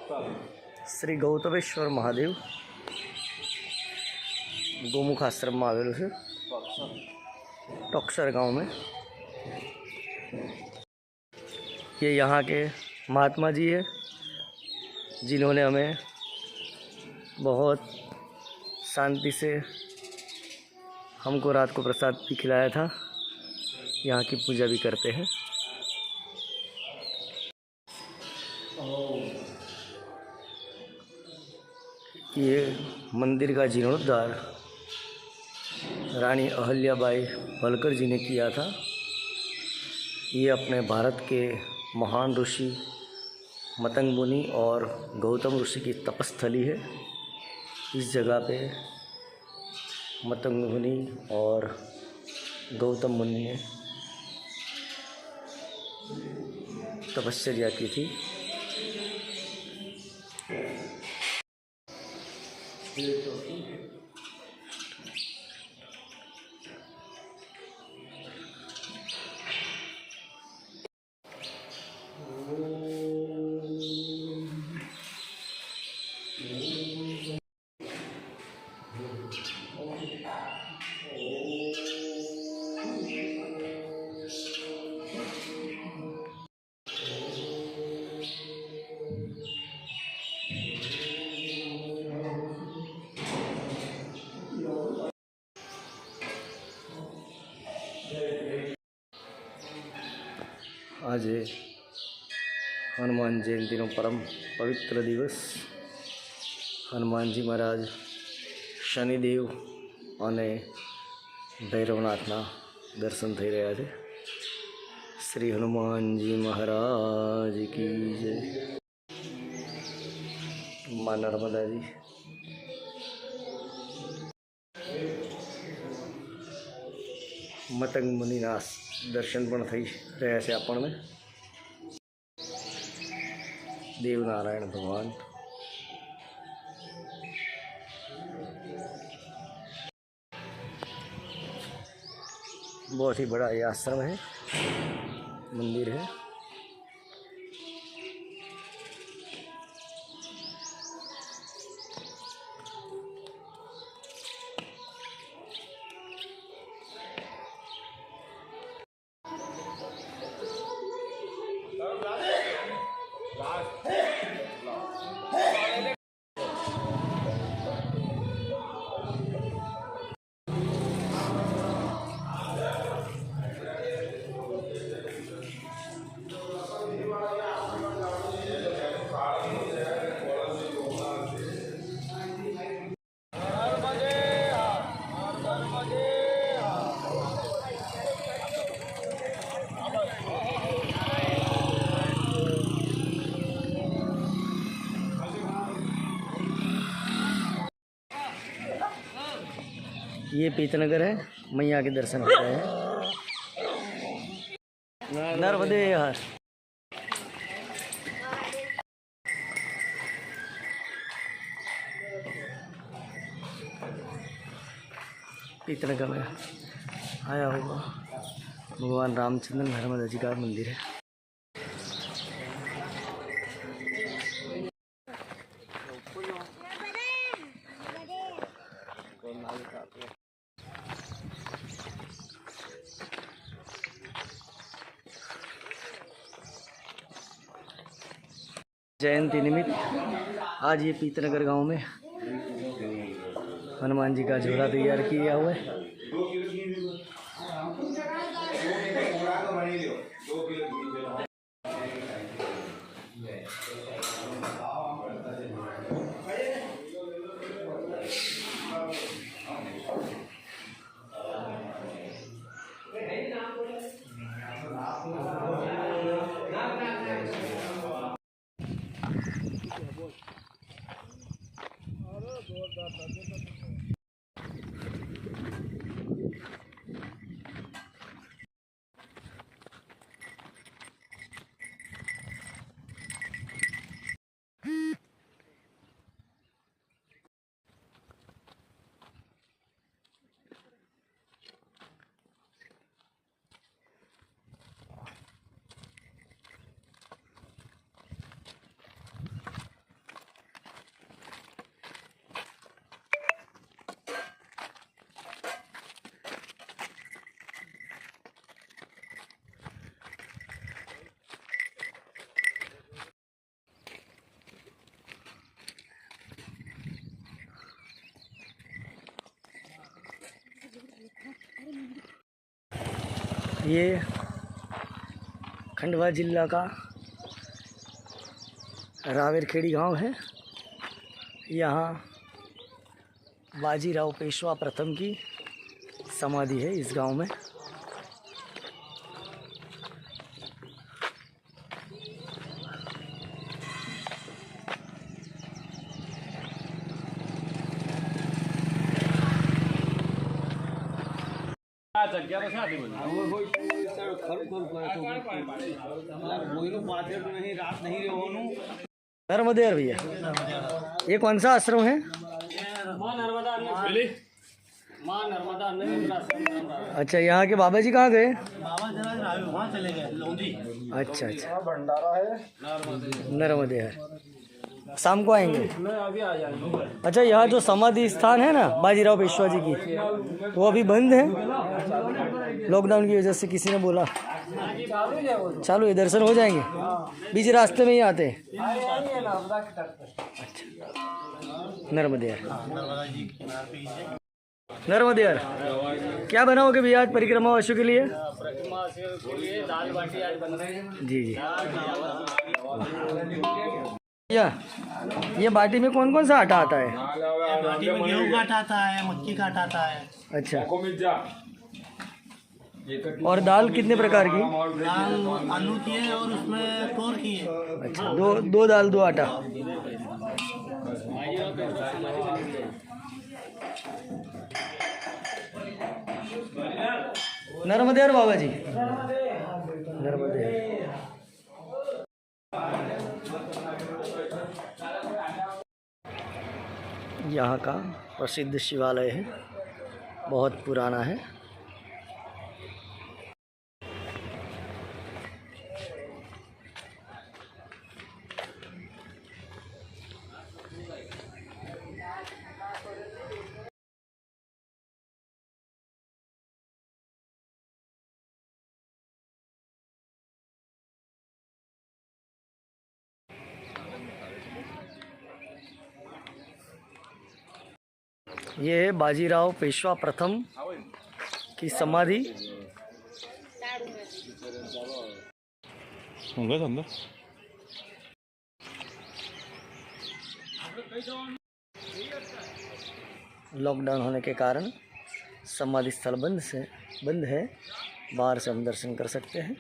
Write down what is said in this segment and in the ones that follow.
श्री गौतमेश्वर महादेव गोमुख आश्रम में आवेलू है टोक्सर गांव में। ये यहाँ के महात्मा जी है जिन्होंने हमें बहुत शांति से हमको रात को प्रसाद भी खिलाया था। यहाँ की पूजा भी करते हैं। ये मंदिर का जीर्णोद्धार रानी अहल्याबाई होलकर जी ने किया था। ये अपने भारत के महान ऋषि मतंग मुनि और गौतम ऋषि की तपस्थली है। इस जगह पे मतंग मुनि और गौतम मुनि ने तपस्या की थी। आज हनुमान जयंती नो परम पवित्र दिवस। हनुमान जी महाराज शनिदेव और भैरवनाथना दर्शन थी रहा है। श्री हनुमान जी महाराज की जय। मां नर्मदा जी मतंग मुनिना दर्शन पण थई रह्या छे आपणने। देवनारायण भगवान बहुत ही बड़ा ये आश्रम है, मंदिर है। ये पीतनगर है, मैया के दर्शन कर रहे हैं। नर्मदे यार पीतनगर में आया होगा। भगवान रामचंद्र नर्मदा जी का मंदिर है। जयंती निमित्त आज ये पीतनगर गांव में हनुमान जी का झूला तैयार किया हुआ है। ये खंडवा जिला का रावेरखेड़ी गांव है। यहाँ बाजीराव पेशवा प्रथम की समाधि है इस गांव में। नर्मदेर भैया, ये कौन सा आश्रम है? माँ नर्मदा। अच्छा, यहाँ के बाबा जी कहाँ गए? वहाँ चले गए लौंडी। अच्छा अच्छा, भंडारा है नर्मदे है, शाम को आएंगे। अभी आ जाएंगे। अच्छा, यहाँ जो समाधि स्थान है ना बाजीराव पेशवा जी की, वो अभी बंद है लॉकडाउन की वजह से। किसी ने बोला चालू है, दर्शन हो जाएंगे। बीच रास्ते में ही आते हैं। अच्छा, नर्मदे नर्मदे। क्या बनाओगे भैया आज परिक्रमा वासियों के लिए? दाल बाटी आज बन रहे हैं। जी जी भैया, ये बाटी में कौन कौन सा आटा आता है? बाटी में गेहूं का आटा आता है, मक्की का आटा आता है। अच्छा, और दाल कितने प्रकार की? दाल आलू की है और उसमें तोर की है। अच्छा, दो दाल दो आटा। नर्मदे बाबा जी, नर्मदे। यहाँ का प्रसिद्ध शिवालय है, बहुत पुराना है। ये है बाजीराव पेशवा प्रथम की समाधि। लॉकडाउन होने के कारण समाधि स्थल बंद है। बाहर से हम दर्शन कर सकते हैं।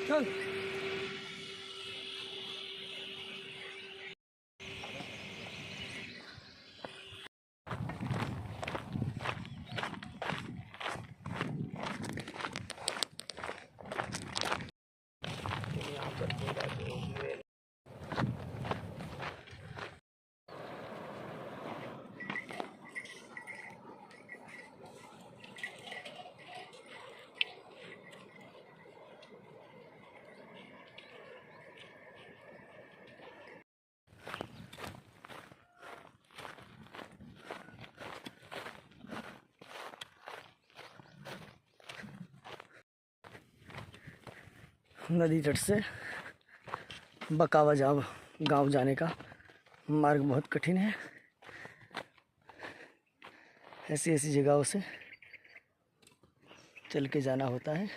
चल। नदी तट से बकावा गांव जाने का मार्ग बहुत कठिन है। ऐसी जगहों से चल के जाना होता है।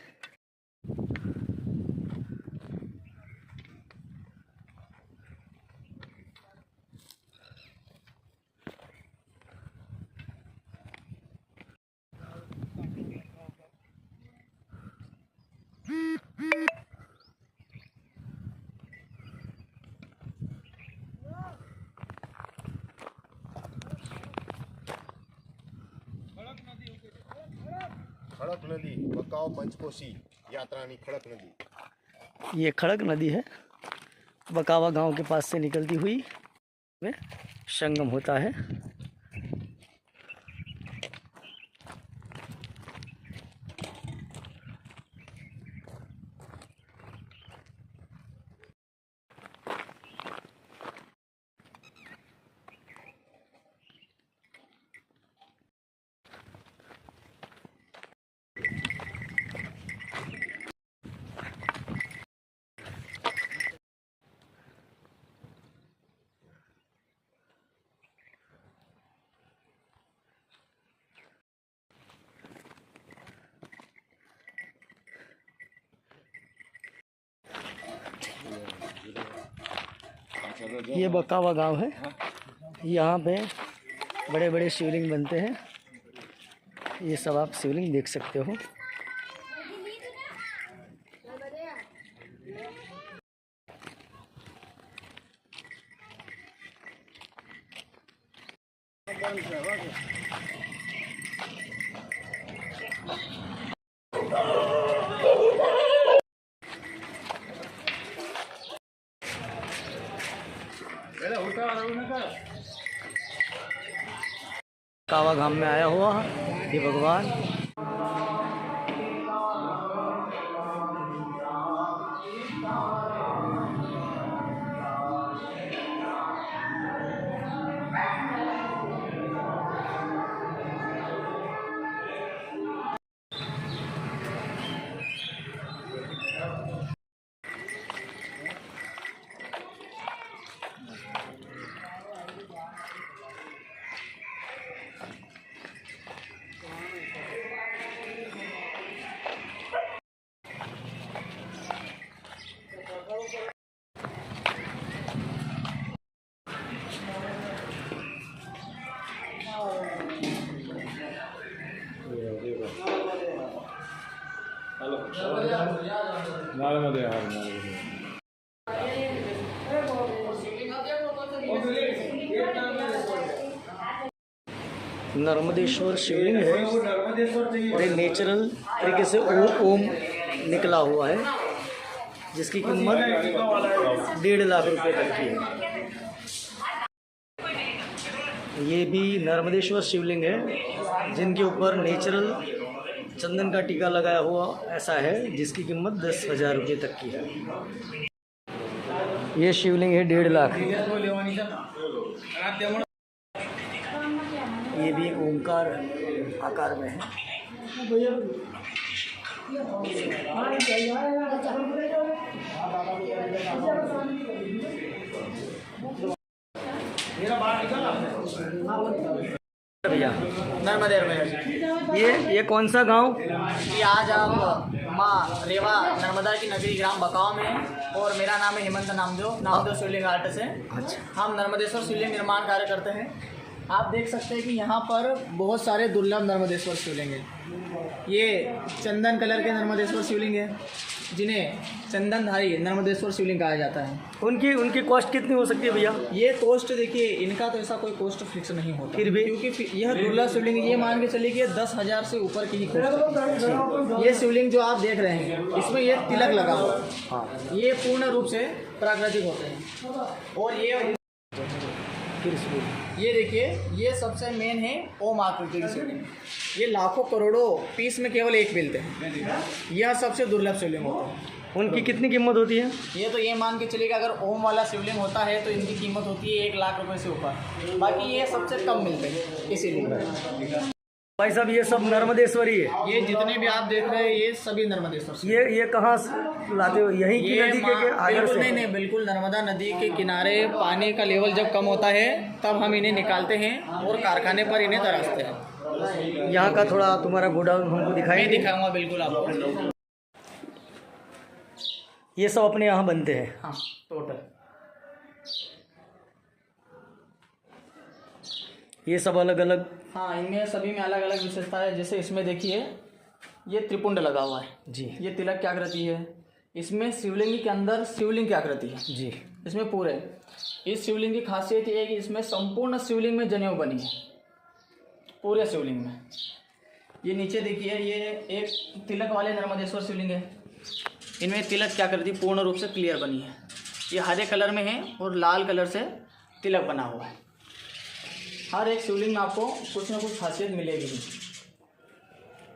खड़क नदी बकाव पंचकोशी यात्रानी खड़क नदी। ये खड़क नदी है, बकावा गांव के पास से निकलती हुई में संगम होता है। ये बकावा गांव है। यहाँ पे बड़े बड़े शिवलिंग बनते हैं। ये सब आप शिवलिंग देख सकते हो। कावा धाम में आया हुआ ये भगवान। नर्मदेश्वर शिवलिंग है और ये नेचुरल तरीके से ओम निकला हुआ है, जिसकी कीमत 1.5 लाख रुपए तक की है। ये भी नर्मदेश्वर शिवलिंग है जिनके ऊपर नेचुरल चंदन का टीका लगाया हुआ ऐसा है, जिसकी कीमत 10,000 रुपये तक की है। ये शिवलिंग है 1.5 लाख। ये भी ओमकार आकार में है। भैया नर्मदेर में ये कौन सा गांव? ये आज आप माँ रेवा नर्मदा की नगरी ग्राम बकाव में, और मेरा नाम है हेमंत नामदेव शिवलिंग आर्टिस्ट है। अच्छा। हम नर्मदेश्वर शिवलिंग निर्माण कार्य करते हैं। आप देख सकते हैं कि यहाँ पर बहुत सारे दुर्लभ नर्मदेश्वर शिवलिंग हैं। ये चंदन कलर के नर्मदेश्वर शिवलिंग है, जिन्हें चंदनधारी नर्मदेश्वर शिवलिंग कहा जाता है। उनकी कॉस्ट कितनी हो सकती है भैया? ये कॉस्ट देखिए, इनका तो ऐसा कोई कॉस्ट फिक्स नहीं होता फिर भी, क्योंकि यह दुर्लभ शिवलिंग, ये मान के चलिए कि 10,000 से ऊपर की ही कॉस्ट। ये शिवलिंग जो आप देख रहे हैं, इसमें ये तिलक लगा हुआ है। हाँ। ये पूर्ण रूप से प्राकृतिक होते हैं। और ये देखिए, ये सबसे मेन है ओम आकृति की शिवलिंग। ये लाखों करोड़ों पीस में केवल एक मिलते हैं। यह सबसे दुर्लभ शिवलिंग होता है। उनकी कितनी कीमत होती है? ये तो ये मान के चलिए कि अगर ओम वाला शिवलिंग होता है तो इनकी कीमत होती है 1 लाख रुपए से ऊपर। बाकी ये सबसे कम मिलते हैं इसीलिए। भाई साहब, ये सब नर्मदेश्वरी है? ये जितने भी आप देख रहे हैं ये सभी नर्मदेश्वर। ये कहाँ से लाते हो? यहीं की नदी के आगे से? नहीं, बिल्कुल नर्मदा नदी के किनारे पानी का लेवल जब कम होता है तब हम इन्हें निकालते हैं और कारखाने पर इन्हें तराशते हैं। यहाँ का थोड़ा तुम्हारा गोडाउन हमको दिखाएंगे? मैं दिखाऊंगा बिल्कुल आपको। ये सब अपने यहाँ बनते हैं? हाँ, टोटल ये सब अलग अलग? हाँ, इनमें सभी में अलग अलग विशेषता है। जैसे इसमें देखिए, ये त्रिपुंड लगा हुआ है जी। ये तिलक की आकृति है। इसमें शिवलिंग के अंदर शिवलिंग की आकृति है जी। इसमें पूरे। इस शिवलिंग की खासियत ये है कि इसमें संपूर्ण शिवलिंग में जनेऊ बनी है, पूरे शिवलिंग में। ये नीचे देखिए, ये एक तिलक वाले नर्मदेश्वर शिवलिंग है। इनमें तिलक की आकृति पूर्ण रूप से क्लियर बनी है। ये हरे कलर में है और लाल कलर से तिलक बना हुआ है। हर एक शिवलिंग में आपको कुछ ना कुछ खासियत मिलेगी।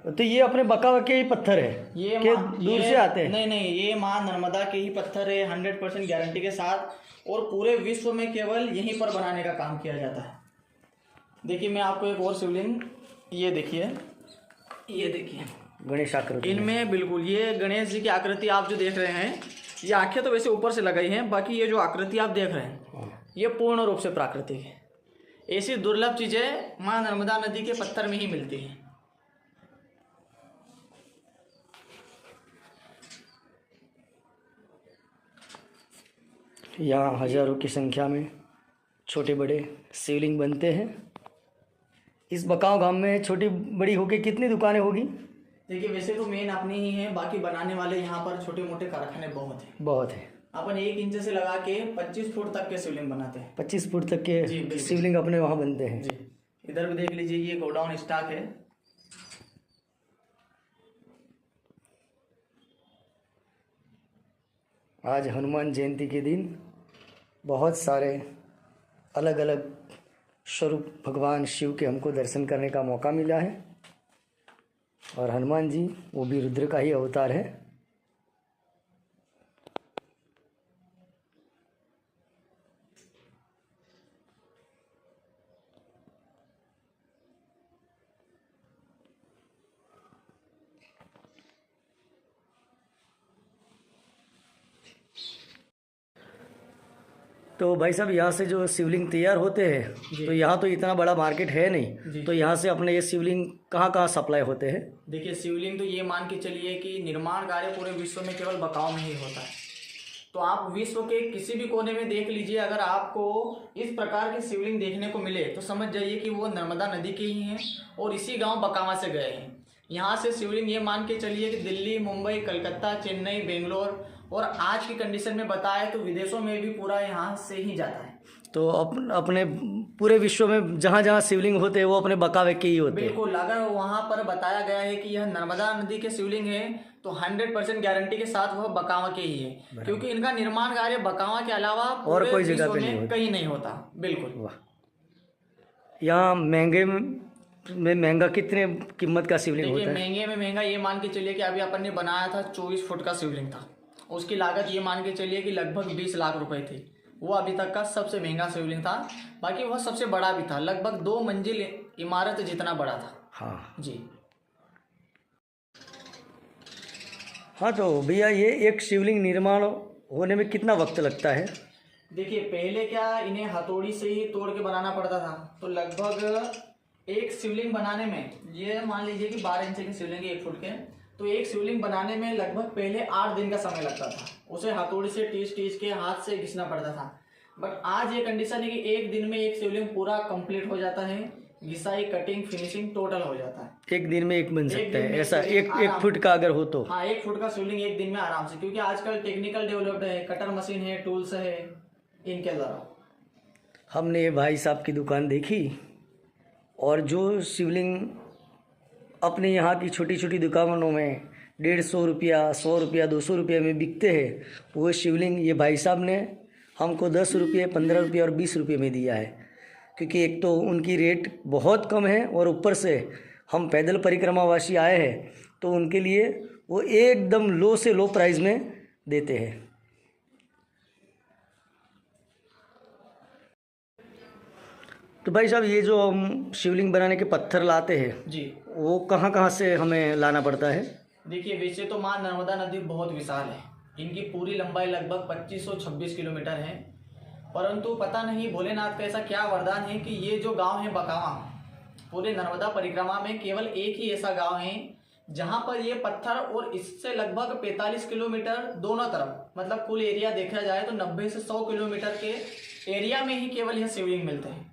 तो ये अपने बकावा के ही पत्थर है? ये दूर से आते हैं? नहीं, ये माँ नर्मदा के ही पत्थर है, 100% गारंटी के साथ। और पूरे विश्व में केवल यहीं पर बनाने का काम किया जाता है। देखिए, मैं आपको एक और शिवलिंग, ये देखिए, ये देखिए गणेश आकृति। इनमें बिल्कुल ये गणेश जी की आकृति आप जो देख रहे हैं, ये आंखें तो वैसे ऊपर से लगाई हैं, बाकी ये जो आकृति आप देख रहे हैं ये पूर्ण रूप से प्राकृतिक है। ऐसी दुर्लभ चीज़ें माँ नर्मदा नदी के पत्थर में ही मिलती हैं। यहाँ हज़ारों की संख्या में छोटे बड़े शिवलिंग बनते हैं। इस बकाव गांव में छोटी बड़ी होके कितनी दुकानें होगी? देखिए वैसे तो मेन अपनी ही है, बाकी बनाने वाले यहाँ पर छोटे मोटे कारखाने बहुत हैं। बहुत है। अपन 1 इंच से लगा के 25 फुट तक के शिवलिंग बनाते हैं। 25 फुट तक जी, के बिल्कुल। शिवलिंग अपने वहाँ बनते हैं। जी, इधर भी देख लीजिए, ये गोडाउन स्टॉक है। आज हनुमान जयंती के दिन बहुत सारे अलग अलग स्वरूप भगवान शिव के हमको दर्शन करने का मौका मिला है। और हनुमान जी वो भी रुद्र का ही अवतार है। तो भाई साहब यहाँ से जो शिवलिंग तैयार होते हैं, तो यहाँ तो इतना बड़ा मार्केट है नहीं, तो यहाँ से अपने ये शिवलिंग कहाँ कहाँ सप्लाई होते हैं? देखिए शिवलिंग तो ये मान के चलिए कि निर्माण कार्य पूरे विश्व में केवल बकाव में ही होता है। तो आप विश्व के किसी भी कोने में देख लीजिए, अगर आपको इस प्रकार के शिवलिंग देखने को मिले तो समझ जाइए कि वो नर्मदा नदी के ही हैं और इसी गाँव बकावा से गए हैं। यहाँ से शिवलिंग ये मान के चलिए कि दिल्ली, मुंबई, कलकत्ता, चेन्नई, बेंगलोर और आज की कंडीशन में बताए तो विदेशों में भी पूरा यहाँ से ही जाता है। तो अपने पूरे विश्व में जहाँ जहाँ शिवलिंग होते हैं वो अपने बकावे के ही होते हैं। बिल्कुल, अगर वहाँ पर बताया गया है कि यह नर्मदा नदी के शिवलिंग है तो 100% गारंटी के साथ वह बकावा के ही है, क्योंकि इनका निर्माण कार्य बकावा के अलावा और कोई जगह पे नहीं कहीं नहीं होता। बिल्कुल। वाह। यहाँ महंगे में महंगा कितने कीमत का शिवलिंग होता है? महंगे में महंगा ये मान के चलिए कि अभी अपन ने बनाया था 24 फुट का शिवलिंग था, उसकी लागत ये मान के चलिए कि लगभग 20 लाख रुपए थी। वो अभी तक का सबसे महंगा शिवलिंग था। बाकी वह सबसे बड़ा भी था, लगभग 2 मंजिल इमारत जितना बड़ा था। हाँ जी हाँ। तो भैया ये एक शिवलिंग निर्माण होने में कितना वक्त लगता है? देखिए पहले क्या इन्हें हथौड़ी से ही तोड़ के बनाना पड़ता था, तो लगभग एक शिवलिंग बनाने में, ये मान लीजिए कि 12 इंच के शिवलिंग 1 फुट के, तो एक शिवलिंग बनाने में लगभग पहले 8 दिन का समय लगता था। उसे हथौड़ी से टीच के हाथ से घिसना पड़ता था। बट आज ये कंडीशन है कि 1 दिन में एक शिवलिंग पूरा कंप्लीट हो जाता है, घिसाई, कटिंग, फिनिशिंग टोटल हो जाता है। 1 दिन में एक बन सकता है ऐसा? एक फुट का अगर हो तो? हाँ, 1 फुट का शिवलिंग 1 दिन में आराम से, क्योंकि आजकल टेक्निकल डेवलप्ड है, कटर मशीन है, टूल्स है, इनके द्वारा। हमने ये भाई साहब की दुकान देखी और जो शिवलिंग अपने यहाँ की छोटी छोटी दुकानों में 150 रुपया, 100 रुपया, 200 रुपया में बिकते हैं, वो शिवलिंग ये भाई साहब ने हमको 10 रुपये, 15 रुपये और 20 रुपये में दिया है। क्योंकि एक तो उनकी रेट बहुत कम है और ऊपर से हम पैदल परिक्रमावासी आए हैं, तो उनके लिए वो एकदम लो से लो प्राइस में देते हैं। तो भाई साहब ये जो हम शिवलिंग बनाने के पत्थर लाते हैं जी, वो कहाँ कहाँ से हमें लाना पड़ता है? देखिए वैसे तो माँ नर्मदा नदी बहुत विशाल है, इनकी पूरी लंबाई लगभग 2526 किलोमीटर है। परंतु पता नहीं भोलेनाथ का ऐसा क्या वरदान है कि ये जो गांव है बकावा, पूरे नर्मदा परिक्रमा में केवल एक ही ऐसा गांव है जहां पर ये पत्थर और इससे लगभग 45 किलोमीटर दोनों तरफ, मतलब कुल एरिया देखा जाए तो 90 से 100 किलोमीटर के एरिया में ही केवल यह शिवलिंग मिलते हैं।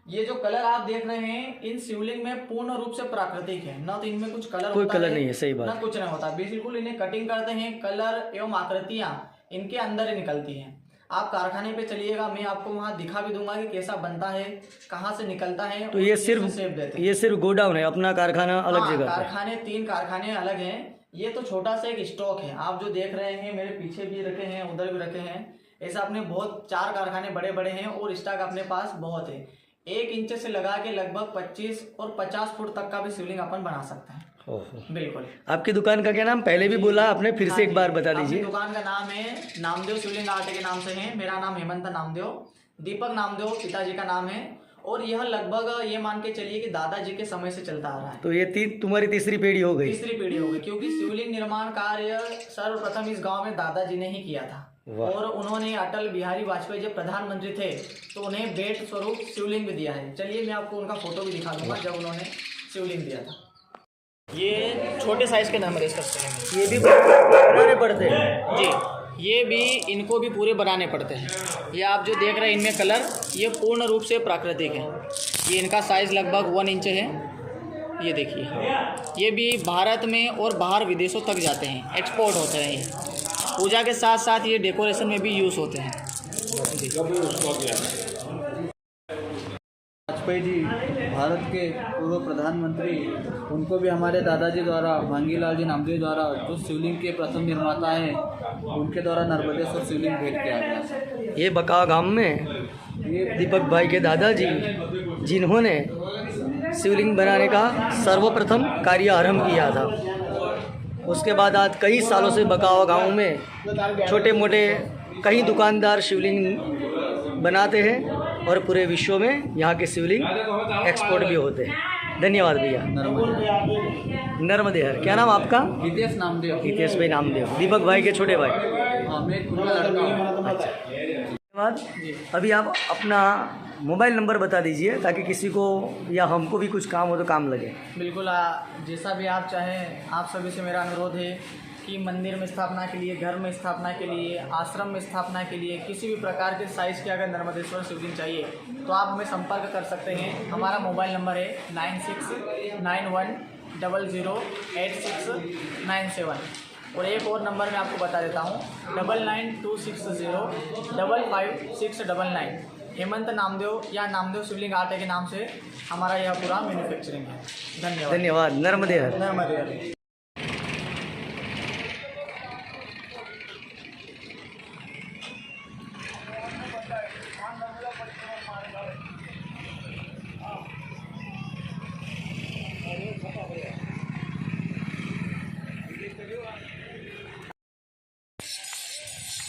ये जो कलर आप देख रहे हैं इन शिवलिंग में पूर्ण रूप से प्राकृतिक है, ना तो इनमें कुछ कलर कोई होता कलर है, नहीं है, सही बात। ना कुछ नहीं होता। बिल्कुल इन्हें कटिंग करते हैं, कलर एवं आकृतियां इनके अंदर ही निकलती हैं। आप कारखाने पे चलिएगा, मैं आपको वहाँ दिखा भी दूंगा कि कैसा बनता है, कहाँ से निकलता है। तो ये सिर्फ गोडाउन है, अपना कारखाना अलग जगह पर? कारखाने 3 कारखाने अलग हैं। ये तो छोटा सा एक स्टॉक है, आप जो देख रहे हैं मेरे पीछे भी रखे हैं, उधर भी रखे हैं। ऐसा अपने बहुत 4 कारखाने बड़े बड़े हैं और स्टॉक अपने पास बहुत है। 1 इंच से लगा के लगभग 25 और 50 फुट तक का भी शिवलिंग अपन बना सकते हैं। बिल्कुल। आपकी दुकान का क्या नाम? पहले भी बोला आपने, फिर से एक बार बता दीजिए। दुकान का नाम है नामदेव शिवलिंग आर्ट के नाम से है। मेरा नाम हेमंत नामदेव, दीपक नामदेव पिताजी का नाम है। और यह लगभग ये मान के चलिए कि दादाजी के समय से चलता आ रहा है। तो ये तुम्हारी तीसरी पीढ़ी हो गई? तीसरी पीढ़ी हो गई, क्योंकि शिवलिंग निर्माण कार्य सर्वप्रथम इस गाँव में दादाजी ने ही किया था। और उन्होंने अटल बिहारी वाजपेयी जब प्रधानमंत्री थे तो उन्हें भेंट स्वरूप शिवलिंग भी दिया है। चलिए मैं आपको उनका फोटो भी दिखा दूंगा जब उन्होंने शिवलिंग दिया था। ये छोटे साइज के नंबर है इसका शिवलिंग, ये भी बनाने पड़ते हैं जी। ये भी इनको भी पूरे बनाने पड़ते हैं। ये आप जो देख रहे हैं इनमें कलर, ये पूर्ण रूप से प्राकृतिक है। ये इनका साइज़ लगभग 1 इंच है। ये देखिए, ये भी भारत में और बाहर विदेशों तक जाते हैं, एक्सपोर्ट होते हैं। ये पूजा के साथ साथ ये डेकोरेशन में भी यूज़ होते हैं। वाजपेयी जी भारत के पूर्व प्रधानमंत्री, उनको भी हमारे दादाजी द्वारा, भांगीलाल जी नामदेव द्वारा, जो शिवलिंग के प्रथम निर्माता हैं, उनके द्वारा नर्मदेश्वर शिवलिंग भेंट किया गया। ये बकाव गांव में दीपक भाई के दादाजी, जिन्होंने शिवलिंग बनाने का सर्वप्रथम कार्य आरंभ किया था। उसके बाद आज कई सालों से बकाव गांव में छोटे मोटे कई दुकानदार शिवलिंग बनाते हैं और पूरे विश्व में यहाँ के शिवलिंग एक्सपोर्ट भी होते हैं। धन्यवाद भैया। नर्मदेहर, क्या नाम आपका? हितेश नामदेव। हितेश भाई नामदेव, दीपक भाई के छोटे भाई। हाँ, मैं उनका लड़का हूँ। धन्यवाद। अभी आप अपना मोबाइल नंबर बता दीजिए ताकि किसी को या हमको भी कुछ काम हो तो काम लगे। बिल्कुल, जैसा भी आप चाहें, आप सभी से मेरा अनुरोध है कि मंदिर में स्थापना के लिए, घर में स्थापना के लिए, आश्रम में स्थापना के लिए, किसी भी प्रकार के साइज़ के अगर नर्मदेश्वर शिवलिंग चाहिए तो आप हमें संपर्क कर सकते हैं। हमारा मोबाइल नंबर है 9691008697 और एक और नंबर मैं आपको बता देता हूँ 9926055699। हेमंत नामदेव या नामदेव शिवलिंग आटे के नाम से हमारा यह पूरा मैन्युफैक्चरिंग है। धन्यवाद। धन्यवाद। नर्मदेहर। नर्मदेहर।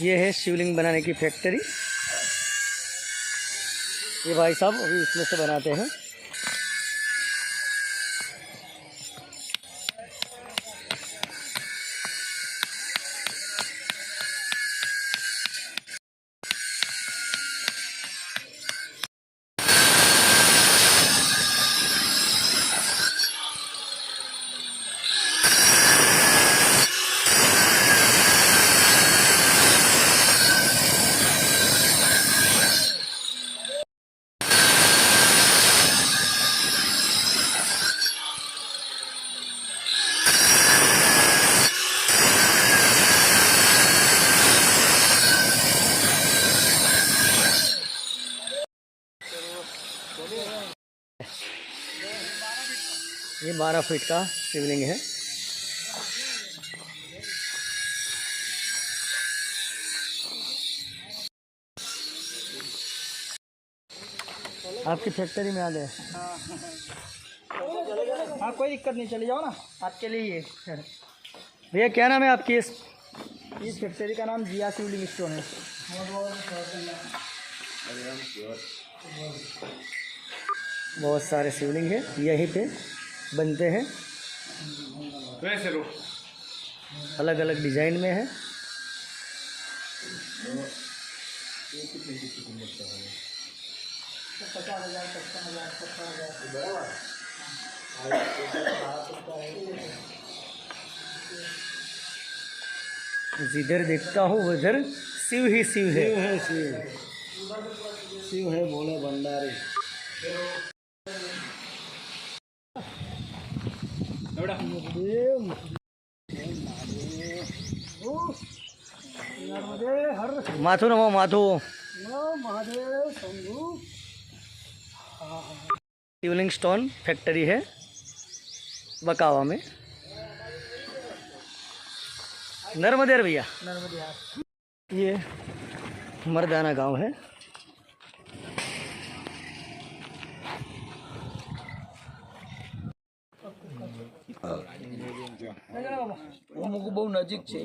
ये है शिवलिंग बनाने की फैक्ट्री। ये भाई साहब अभी इसमें से बनाते हैं। ये 12 फीट का शिवलिंग है। आपकी फैक्ट्री में आ गए? हाँ, कोई दिक्कत नहीं, चले जाओ ना, आपके लिए ये। भैया क्या नाम है आपकी इस फैक्ट्री का नाम जिया शिवलिंग स्टोन है। बहुत सारे शिवलिंग है, यहीं पे बनते हैं, अलग अलग डिजाइन में है। जिधर देखता हूँ उधर शिव ही शिव है। शिव है भोले भंडारी। माथो नमो माथो। शिवलिंग स्टोन फैक्ट्री है बकावा में। नर्मदेर भैया, ये मर्दाना गांव है। બહુ નજીક છે।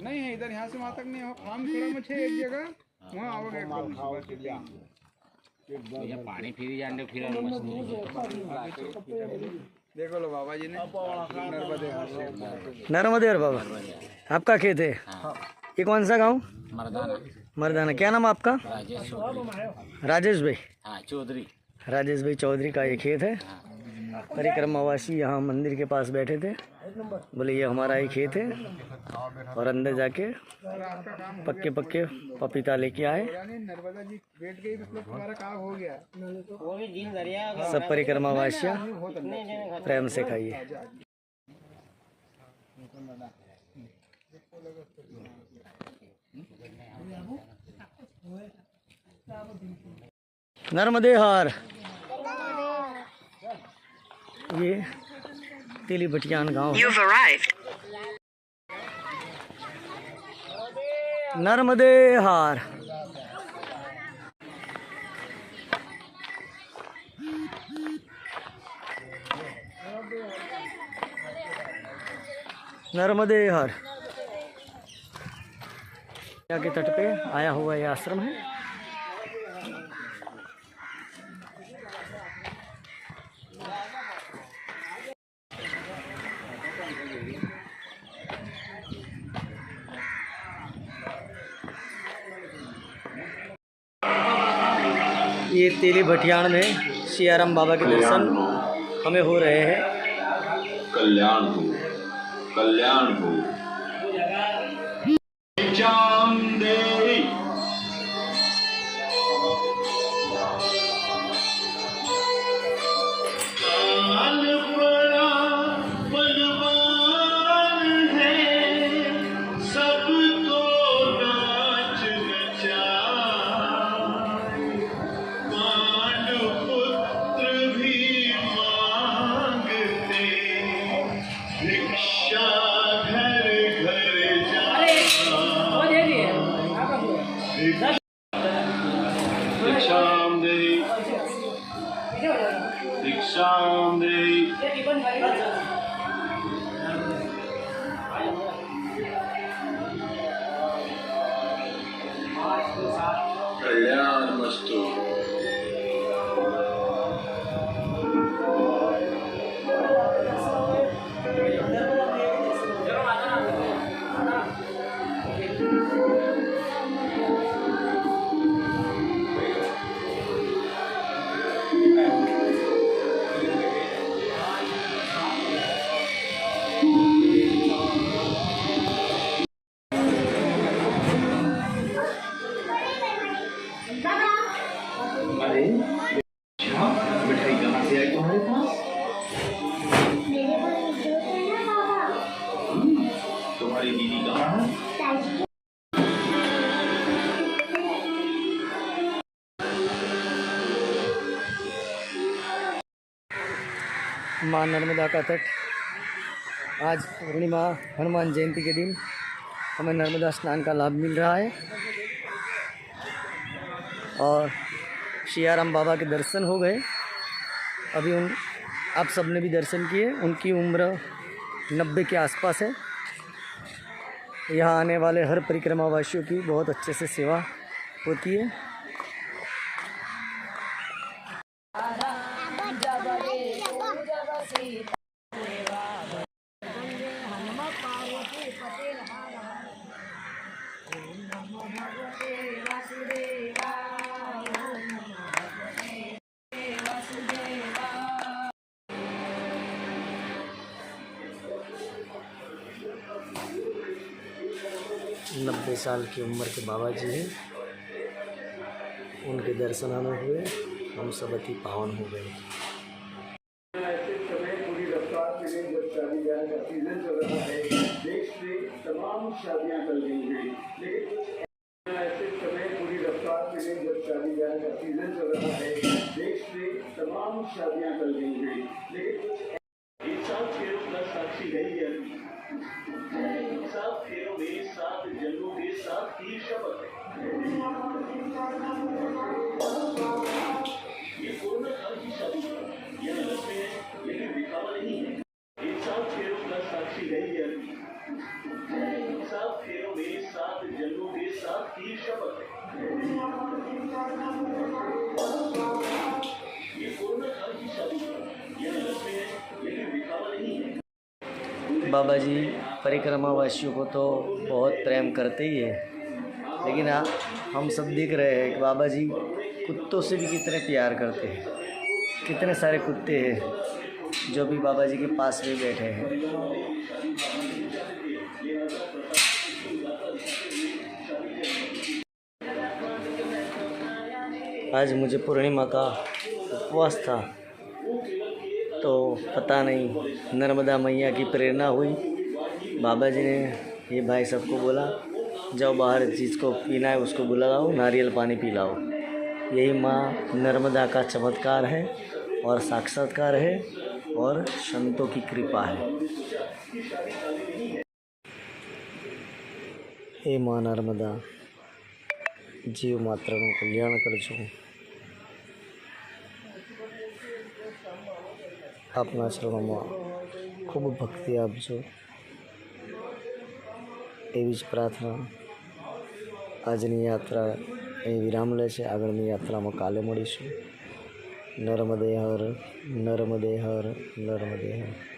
नहीं है इधर, यहाँ से वहाँ तक नहीं हो। फार्म थोड़ा में छे एक जगह वहाँ आओगे पानी फिर जाने फिर देखो लो बाबा जी ने नर्मदेर बाबा आपका खेत है। ये कौन सा गांव? मर्दाना। मर्दाना। क्या नाम आपका? राजेश। राजेश भाई। हाँ, चौधरी। राजेश भाई चौधरी का ये खेत है। परिक्रमावासी यहाँ मंदिर के पास बैठे थे, बोले ये हमारा ही खेत है, और अंदर जाके पक्के पक्के पपीता लेके आए। नर्मदा जी बैठ गई मतलब तुम्हारा काम हो गया। सब परिक्रमावासियाँ प्रेम से खाइए। नर्मदे हार। ये तेली भटियान गांव है। नर्मदे हार। नर्मदे हार। यहाँ के तट पे आया हुआ यह आश्रम है। ये तेली भटियाण में सियाराम बाबा के दर्शन हमें हो रहे हैं। कल्याण हो, कल्याण हो। दीक्षाम देहि, दीक्षाम देहि। कल्याणमस्तु। मिठाई कहाँ से आई तुम्हारे पास? तुम्हारी दीदी कहाँ है? माँ नर्मदा का तट। आज पूर्णिमा हनुमान जयंती के दिन हमें नर्मदा स्नान का लाभ मिल रहा है, और सियाराम बाबा के दर्शन हो गए। अभी आप सबने भी दर्शन किए। उनकी उम्र 90 के आसपास है। यहाँ आने वाले हर परिक्रमावासियों की बहुत अच्छे से सेवा होती है। नब्बे साल की उम्र के बाबा जी हैं। उनके दर्शन हमें हुए, हम सब अति पावन हो गए। पूरी रफ्तार से जब शादी ब्याह का सीजन चल रहा है, देश से तमाम शादियां चल रही हैं, लेकिन ऐसे समय पूरी रफ्तार से जब शादी ब्याह का सीजन चल रहा है, देश से तमाम शादियां चल रही हैं, लेकिन एक साथ फेरों का साक्षी नहीं है। सात फेरों में 7 जन्मों के साथ की शपथ है। ये कोरोना काल की शादी है, ये रस्म है, लेकिन दिखावा नहीं है। इन 7 फेरों का साक्षी नहीं है। 7 फेरों में 7 जन्मों के साथ की शपथ है। ये कोरोना काल की शादी है, ये रस्म है, लेकिन दिखावा नहीं है। बाबा जी परिक्रमावासियों को तो बहुत प्रेम करते ही है, लेकिन हम सब देख रहे हैं कि बाबा जी कुत्तों से भी कितने प्यार करते हैं। कितने सारे कुत्ते हैं जो भी बाबा जी के पास में बैठे हैं। आज मुझे पूर्णिमा का उपवास था, तो पता नहीं नर्मदा मैया की प्रेरणा हुई, बाबा जी ने ये भाई सबको बोला जाओ बाहर जिसको पीना है उसको बुलाओ, नारियल पानी पिलाओ। यही माँ नर्मदा का चमत्कार है और साक्षात्कार है और संतों की कृपा है। हे माँ नर्मदा, जीव मात्रનું કલ્યાણ કરજો। આપના ચરણોમાં ખૂબ ભક્તિ આપજો, એવી જ પ્રાર્થના। આજની યાત્રા અહીં વિરામ લે છે, આગળની યાત્રામાં કાલે મળીશું। નર્મદે હર, નર્મદે હર, નર્મદે હર।